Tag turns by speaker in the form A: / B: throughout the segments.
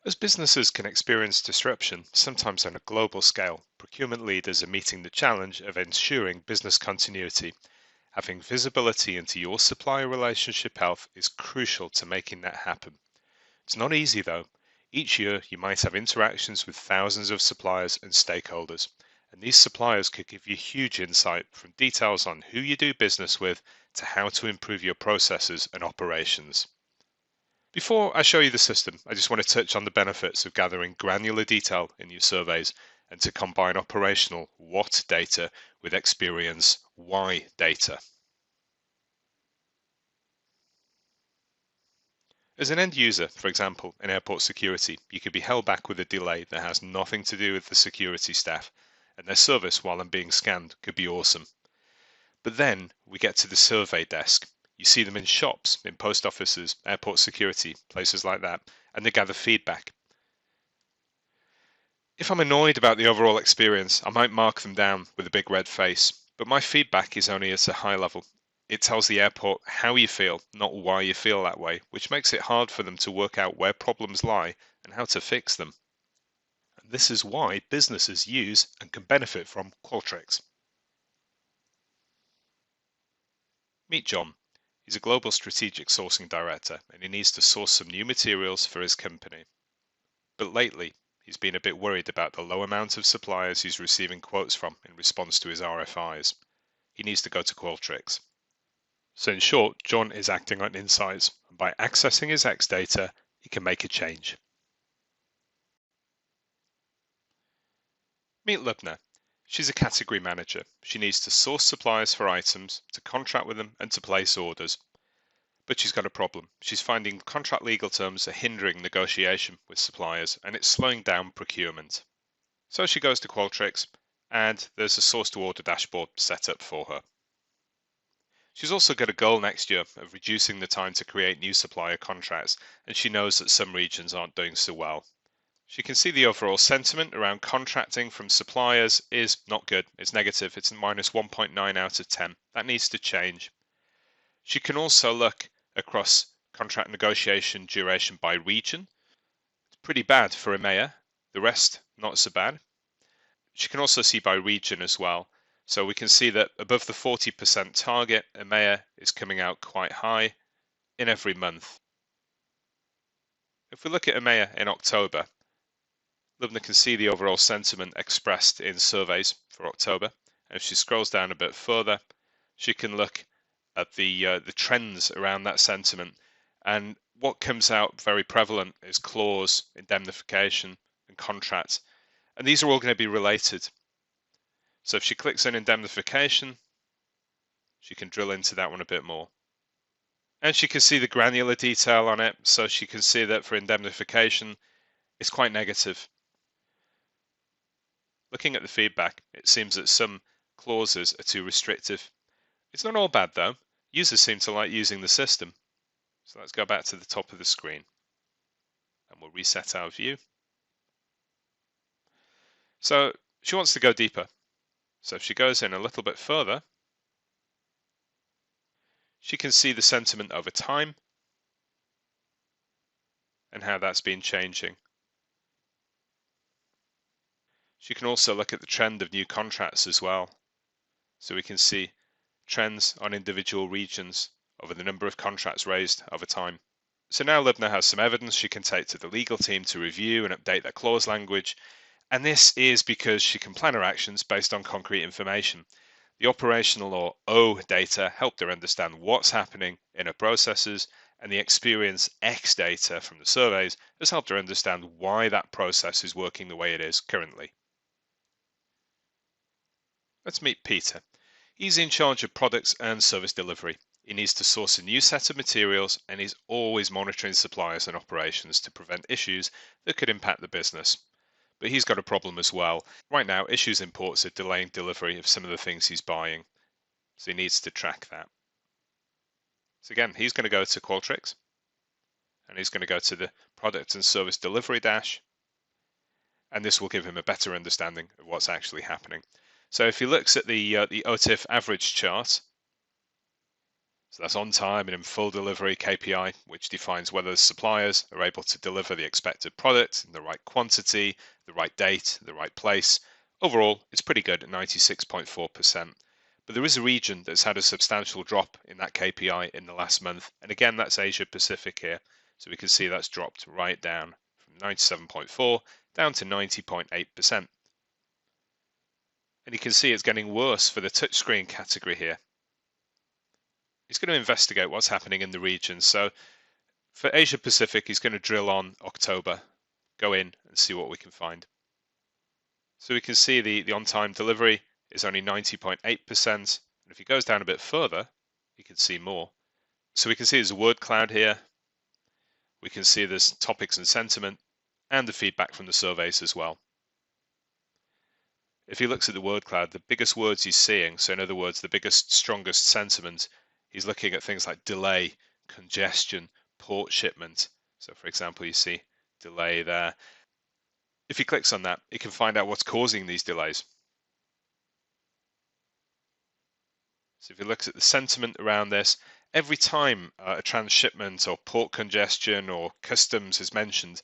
A: As businesses can experience disruption, sometimes on a global scale, procurement leaders are meeting the challenge of ensuring business continuity. Having visibility into your supplier relationship health is crucial to making that happen. It's not easy though. Each year you might have interactions with thousands of suppliers and stakeholders, and these suppliers could give you huge insight from details on who you do business with to how to improve your processes and operations. Before I show you the system, I just want to touch on the benefits of gathering granular detail in your surveys and to combine operational what data with experience why data. As an end user, for example, in airport security, you could be held back with a delay that has nothing to do with the security staff, and their service while I'm being scanned could be awesome. But then we get to the survey desk. You see them in shops, in post offices, airport security, places like that, and they gather feedback. If I'm annoyed about the overall experience, I might mark them down with a big red face, but my feedback is only at a high level. It tells the airport how you feel, not why you feel that way, which makes it hard for them to work out where problems lie and how to fix them. And this is why businesses use and can benefit from Qualtrics. Meet John. He's a global strategic sourcing director and he needs to source some new materials for his company. But lately, he's been a bit worried about the low amount of suppliers he's receiving quotes from in response to his RFIs. He needs to go to Qualtrics. So in short, John is acting on insights, and by accessing his X data, he can make a change. Meet Lubna. She's a category manager. She needs to source suppliers for items, to contract with them, and to place orders. But she's got a problem. She's finding contract legal terms are hindering negotiation with suppliers, and it's slowing down procurement. So she goes to Qualtrics, and there's a source to order dashboard set up for her. She's also got a goal next year of reducing the time to create new supplier contracts, and she knows that some regions aren't doing so well. She can see the overall sentiment around contracting from suppliers is not good. It's negative. It's minus 1.9 out of 10. That needs to change. She can also look across contract negotiation duration by region. It's pretty bad for EMEA. The rest, not so bad. She can also see by region as well. So we can see that above the 40% target, EMEA is coming out quite high in every month. If we look at EMEA in October, Lubna can see the overall sentiment expressed in surveys for October. And if she scrolls down a bit further, she can look at the trends around that sentiment. And what comes out very prevalent is clause, indemnification, and contract. And these are all going to be related. So if she clicks on indemnification, she can drill into that one a bit more. And she can see the granular detail on it, so she can see that for indemnification, it's quite negative. Looking at the feedback, it seems that some clauses are too restrictive. It's not all bad though. Users seem to like using the system. So let's go back to the top of the screen and we'll reset our view. So she wants to go deeper. So if she goes in a little bit further, she can see the sentiment over time and how that's been changing. She can also look at the trend of new contracts as well. So we can see trends on individual regions over the number of contracts raised over time. So now Lubna has some evidence she can take to the legal team to review and update their clause language. And this is because she can plan her actions based on concrete information. The operational or O data helped her understand what's happening in her processes, and the experience X data from the surveys has helped her understand why that process is working the way it is currently. Let's meet Peter. He's in charge of products and service delivery. He needs to source a new set of materials and he's always monitoring suppliers and operations to prevent issues that could impact the business. But he's got a problem as well. Right now, issues in ports are delaying delivery of some of the things he's buying. So he needs to track that. So again, he's going to go to Qualtrics and he's going to go to the product and service delivery dash. And this will give him a better understanding of what's actually happening. So if he looks at the OTIF average chart, So that's on time and in full delivery KPI, which defines whether suppliers are able to deliver the expected product in the right quantity, the right date, the right place. Overall, it's pretty good at 96.4%. But there is a region that's had a substantial drop in that KPI in the last month. And again, that's Asia Pacific here. So we can see that's dropped right down from 97.4 down to 90.8%. And you can see it's getting worse for the touchscreen category here. He's going to investigate what's happening in the region. So for Asia Pacific, he's going to drill on October, go in and see what we can find. So we can see the on-time delivery is only 90.8%. And if he goes down a bit further, you can see more. So we can see there's a word cloud here. We can see there's topics and sentiment and the feedback from the surveys as well. If he looks at the word cloud, the biggest words he's seeing, so in other words, the biggest, strongest sentiment, he's looking at things like delay, congestion, port shipment. So for example, you see delay there. If he clicks on that, he can find out what's causing these delays. So if he looks at the sentiment around this, every time a transshipment or port congestion or customs is mentioned,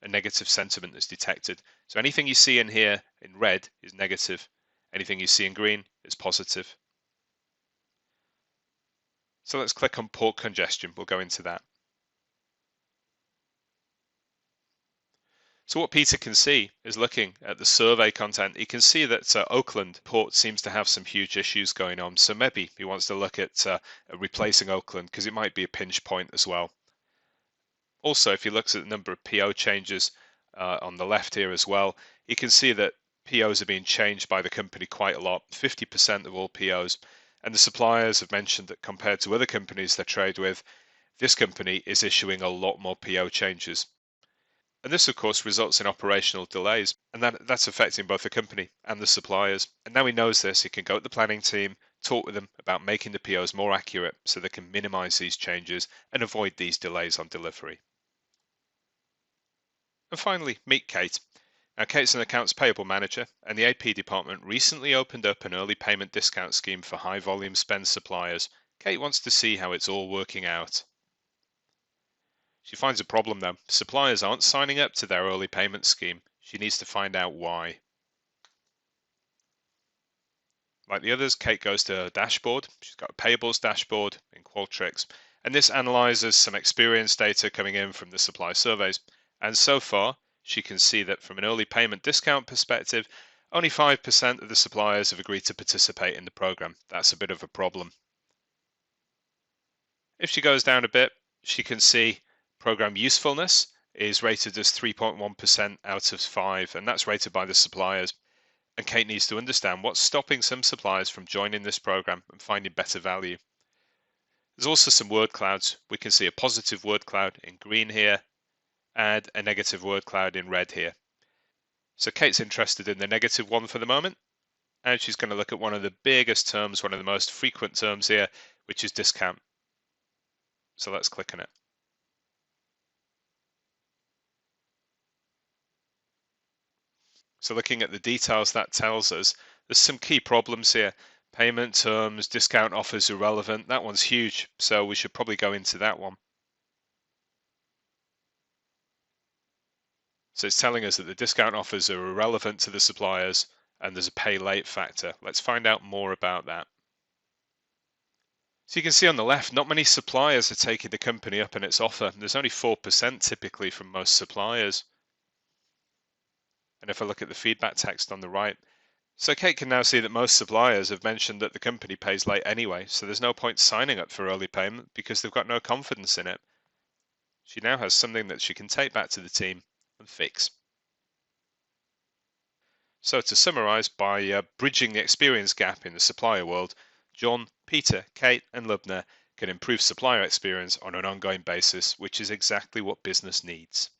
A: a negative sentiment is detected. So anything you see in here in red is negative. Anything you see in green is positive. So let's click on port congestion. We'll go into that. So what Peter can see is looking at the survey content. He can see that Oakland port seems to have some huge issues going on. So maybe he wants to look at replacing Oakland because it might be a pinch point as well. Also, if he looks at the number of PO changes on the left here as well, you can see that POs are being changed by the company quite a lot, 50% of all POs. And the suppliers have mentioned that compared to other companies they trade with, this company is issuing a lot more PO changes. And this, of course, results in operational delays, and that's affecting both the company and the suppliers. And now he knows this, he can go to the planning team, talk with them about making the POs more accurate so they can minimize these changes and avoid these delays on delivery. And finally, meet Kate. Now, Kate's an accounts payable manager, and the AP department recently opened up an early payment discount scheme for high volume spend suppliers. Kate wants to see how it's all working out. She finds a problem though. Suppliers aren't signing up to their early payment scheme. She needs to find out why. Like the others, Kate goes to her dashboard. She's got a payables dashboard in Qualtrics, and this analyzes some experience data coming in from the supply surveys. And so far, she can see that from an early payment discount perspective, only 5% of the suppliers have agreed to participate in the program. That's a bit of a problem. If she goes down a bit, she can see program usefulness is rated as 3.1% out of 5, and that's rated by the suppliers. And Kate needs to understand what's stopping some suppliers from joining this program and finding better value. There's also some word clouds. We can see a positive word cloud in green here and a negative word cloud in red here. So Kate's interested in the negative one for the moment, and she's going to look at one of the biggest terms, one of the most frequent terms here, which is discount. So let's click on it. So looking at the details, that tells us there's some key problems here. Payment terms, discount offers irrelevant. That one's huge, so we should probably go into that one. So it's telling us that the discount offers are irrelevant to the suppliers and there's a pay late factor. Let's find out more about that. So you can see on the left, not many suppliers are taking the company up on its offer. There's only 4% typically from most suppliers. And if I look at the feedback text on the right, so Kate can now see that most suppliers have mentioned that the company pays late anyway, so there's no point signing up for early payment because they've got no confidence in it. She now has something that she can take back to the team and fix. So to summarize, by bridging the experience gap in the supplier world, John, Peter, Kate and Lubna can improve supplier experience on an ongoing basis, which is exactly what business needs.